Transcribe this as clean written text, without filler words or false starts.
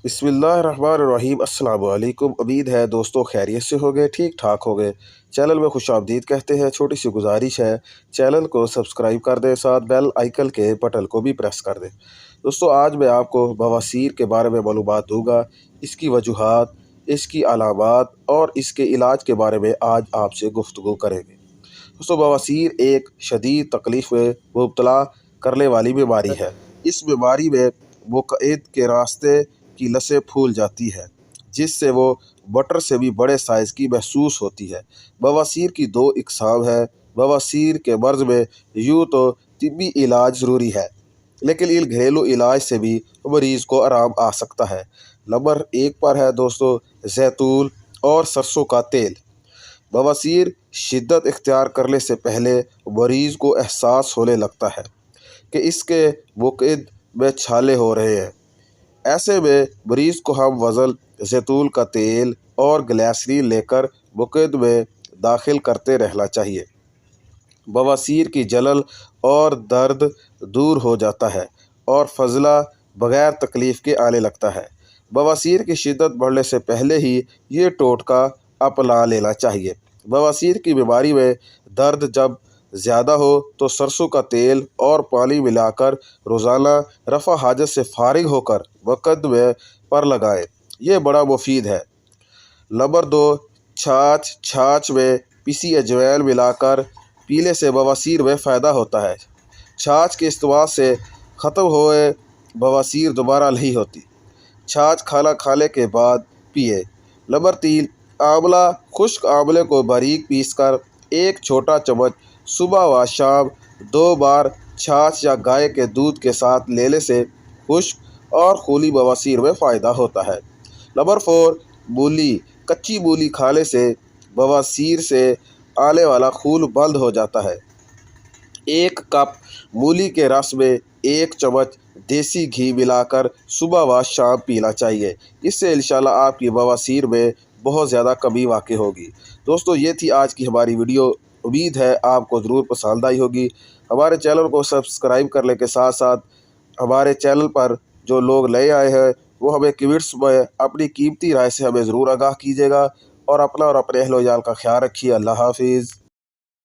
बिस्मिल्लाहिर्रहमानिर्रहीम। अस्सलाम वालेकुम। उम्मीद है दोस्तों खैरियत से हो गए, ठीक ठाक हो गए। चैनल में खुश आमदीद कहते हैं। छोटी सी गुजारिश है, चैनल को सब्सक्राइब कर दें, साथ बेल आइकन के बटन को भी प्रेस कर दें। दोस्तों आज मैं आपको बवासीर के बारे में मालूमात दूंगा, इसकी वजूहात, इसकी अलामात और इसके इलाज के बारे में आज आपसे गुफ्तगू करेंगे। दोस्तों बवासीर एक शदीद तकलीफ में मुब्तला करने वाली बीमारी है। इस बीमारी में मुक़इद के रास्ते की लसें फूल जाती है, जिससे वो बटर से भी बड़े साइज़ की महसूस होती है। बवासीर की दो इकसाम है। बवासीर के मर्ज़ में यूँ तो तिब्बी इलाज ज़रूरी है, लेकिन इन घरेलू इलाज से भी मरीज़ को आराम आ सकता है। नंबर 1 पर है दोस्तों जैतून और सरसों का तेल। बवासीर शिद्दत इख्तियार करने से पहले मरीज़ को एहसास होने लगता है कि इसके मुक़इद में छाले हो रहे हैं। ऐसे में मरीज़ को हम वज़न जैतून का तेल और ग्लिसरीन लेकर मुक़इद में दाखिल करते रहना चाहिए। बवासीर की जलन और दर्द दूर हो जाता है और फजला बग़ैर तकलीफ़ के आने लगता है। बवासीर की शिद्दत बढ़ने से पहले ही ये टोटका अपना लेना चाहिए। बवासीर की बीमारी में दर्द जब ज़्यादा हो तो सरसों का तेल और पानी मिलाकर रोज़ाना रफ़ा हाजत से फारिग होकर मुक़द्दमे पर लगाएं। ये बड़ा मुफीद है। नंबर 2, छाछ में पिसी अजवाइन मिलाकर पीने से बवासीर में फ़ायदा होता है। छाछ के इस्तेमाल से ख़त्म हुए बवासीर दोबारा नहीं होती। छाछ खाना खाने के बाद पिए। नंबर 3, आंवला। खुश्क आंवले को बारीक पीसकर एक छोटा चम्मच सुबह व शाम 2 बार छाछ या गाय के दूध के साथ लेने से खुश्क और खूनी बवासीर में फ़ायदा होता है। नंबर 4, मूली। कच्ची मूली खाने से बवासीर से आने वाला खून बंद हो जाता है। 1 कप मूली के रस में 1 चम्मच देसी घी मिलाकर सुबह व शाम पीना चाहिए। इससे इंशाल्लाह आपकी बवासीर में बहुत ज़्यादा कमी वाक़ई होगी। दोस्तों ये थी आज की हमारी वीडियो। उम्मीद है आपको ज़रूर पसंद आई होगी। हमारे चैनल को सब्सक्राइब करने के साथ साथ हमारे चैनल पर जो लोग नए आए हैं वो हमें कमेंट्स में अपनी कीमती राय से हमें ज़रूर आगाह कीजिएगा और अपना और अपने अहल व याल का ख्याल रखिए। अल्लाह हाफिज़।